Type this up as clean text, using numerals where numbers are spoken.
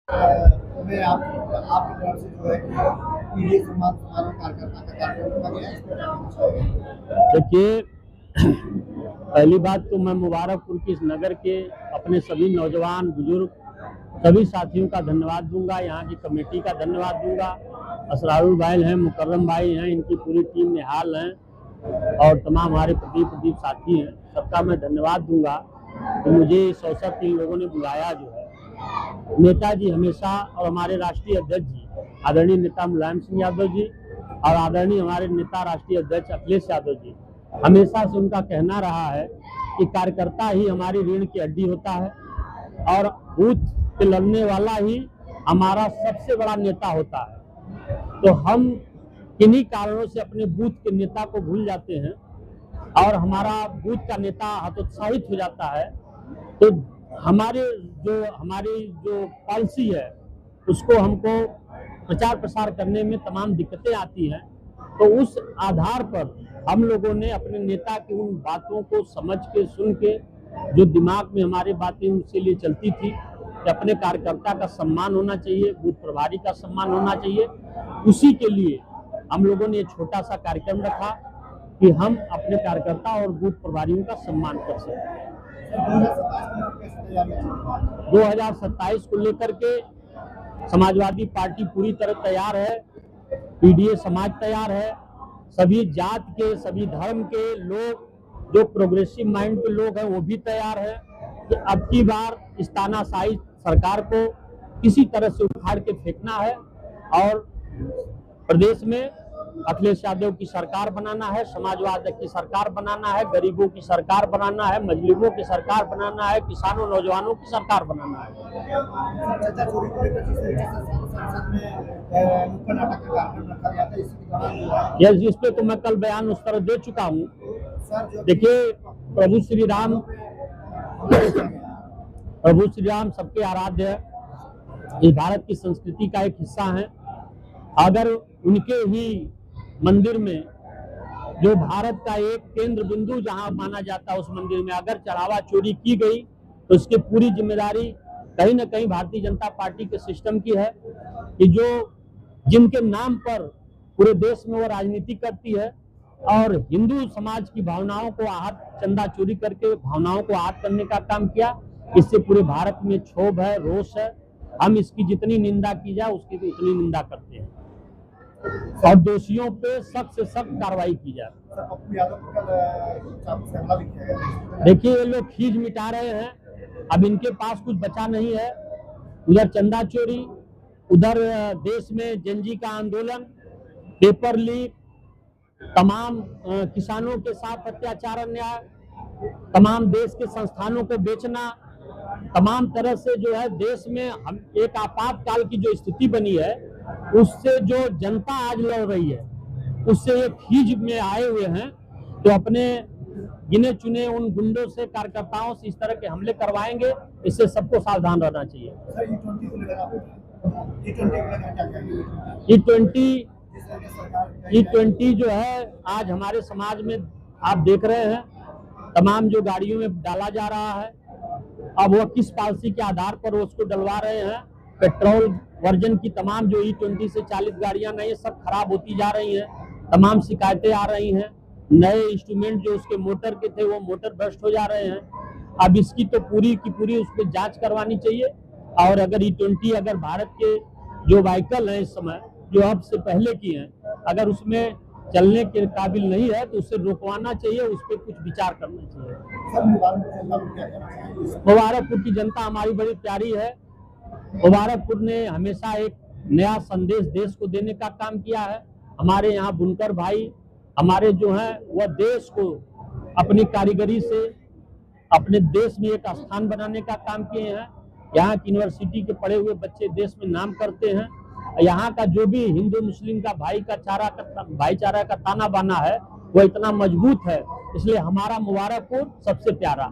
मैं आपकी तरफ से जो है कि पीढ़ी सम्मान समारोह कार्यकर्ता का कार्यक्रम रखा गया है, इस पर क्या कहना चाहेंगे? देखिए, पहली बात तो मैं मुबारकपुर की इस नगर के अपने सभी नौजवान बुजुर्ग सभी साथियों का धन्यवाद दूंगा, यहाँ की कमेटी का धन्यवाद दूंगा। असरारुल भाई हैं, मुकर्रम भाई हैं, इनकी पूरी टीम निहाल हैं और तमाम हमारे प्रदीप साथी हैं, सबका मैं धन्यवाद दूंगा कि मुझे इस अवसर पर इन लोगों ने बुलाया। जो है नेताजी हमेशा और हमारे राष्ट्रीय अध्यक्ष जी आदरणीय नेता मुलायम सिंह यादव जी और आदरणीय हमारे नेता राष्ट्रीय अध्यक्ष अखिलेश यादव जी, हमेशा से उनका कहना रहा है कि कार्यकर्ता ही हमारी रीढ़ की हड्डी होता है और बूथ पे लड़ने वाला ही हमारा सबसे बड़ा नेता होता है। तो हम किन्हीं कारणों से अपने बूथ के नेता को भूल जाते हैं और हमारा बूथ का नेता हतोत्साहित हो जाता है, तो हमारी जो पॉलिसी है उसको हमको प्रचार प्रसार करने में तमाम दिक्कतें आती हैं। तो उस आधार पर हम लोगों ने अपने नेता की उन बातों को समझ के सुन के, जो दिमाग में हमारे बातें उनके लिए चलती थी कि अपने कार्यकर्ता का सम्मान होना चाहिए, बूथ प्रभारी का सम्मान होना चाहिए, उसी के लिए हम लोगों ने छोटा सा कार्यक्रम रखा कि हम अपने कार्यकर्ता और बूथ प्रभारियों का सम्मान कर सकें। 2027 को लेकर के समाजवादी पार्टी पूरी तरह तैयार है, पीडीए समाज तैयार है, सभी जात के सभी धर्म के लोग, जो प्रोग्रेसिव माइंड के लोग हैं वो भी तैयार है कि अब की बार इस तानाशाही सरकार को किसी तरह से उखाड़ के फेंकना है और प्रदेश में अखिलेश यादव की सरकार बनाना है, समाजवाद की सरकार बनाना है, गरीबों की सरकार बनाना है, मजलूमों की सरकार बनाना है, किसानों नौजवानों की सरकार बनाना है। यस, इस पे तो मैं कल बयान उस तरह दे चुका हूँ। देखिए, प्रभु श्री राम सबके आराध्य है, इस भारत की संस्कृति का एक हिस्सा है। अगर उनके ही मंदिर में, जो भारत का एक केंद्र बिंदु जहां माना जाता है, उस मंदिर में अगर चढ़ावा चोरी की गई तो इसकी पूरी जिम्मेदारी कहीं ना कहीं भारतीय जनता पार्टी के सिस्टम की है कि जिनके नाम पर पूरे देश में वो राजनीति करती है और हिंदू समाज की भावनाओं को आहत, चंदा चोरी करके भावनाओं को आहत करने का काम किया। इससे पूरे भारत में क्षोभ है, रोष है। हम इसकी जितनी निंदा की जाए उसकी उतनी निंदा करते हैं और दोषियों पे सख्त से सख्त कार्रवाई की जाए। देखिए, ये लोग खींच मिटा रहे हैं, अब इनके पास कुछ बचा नहीं है। उधर चंदा चोरी, उधर देश में जनजी का आंदोलन, पेपर लीक, तमाम किसानों के साथ अत्याचार अन्याय, तमाम देश के संस्थानों को बेचना, तमाम तरह से जो है देश में हम एक आपातकाल की जो स्थिति बनी है उससे जो जनता आज लड़ रही है उससे ये खींच में आए हुए हैं। तो अपने गिने चुने उन गुंडों से, कार्यकर्ताओं से इस तरह के हमले करवाएंगे, इससे सबको सावधान रहना चाहिए। E20 जो है आज हमारे समाज में आप देख रहे हैं, तमाम जो गाड़ियों में डाला जा रहा है, अब वो किस पॉलिसी के आधार पर उसको डलवा रहे हैं। पेट्रोल वर्जन की तमाम जो E20 से 40 गाड़ियां नई सब खराब होती जा रही हैं, तमाम शिकायतें आ रही हैं। नए इंस्ट्रूमेंट जो उसके मोटर के थे वो मोटर भ्रष्ट हो जा रहे हैं। अब इसकी तो पूरी की पूरी उस पर जांच करवानी चाहिए और अगर E20 अगर भारत के जो व्हीकल हैं इस समय जो अब से पहले की हैं, अगर उसमें चलने के काबिल नहीं है तो उसे रोकवाना चाहिए, उस पर कुछ विचार करना चाहिए। मुबारकपुर की जनता हमारी बड़ी प्यारी है। मुबारकपुर ने हमेशा एक नया संदेश देश को देने का काम किया है। हमारे यहाँ बुनकर भाई हमारे जो हैं वह देश को अपनी कारीगरी से अपने देश में एक स्थान बनाने का काम किए हैं। यहाँ की यूनिवर्सिटी के पढ़े हुए बच्चे देश में नाम करते हैं। यहाँ का जो भी हिंदू मुस्लिम का भाईचारा का ताना बाना है वो इतना मजबूत है, इसलिए हमारा मुबारकपुर सबसे प्यारा।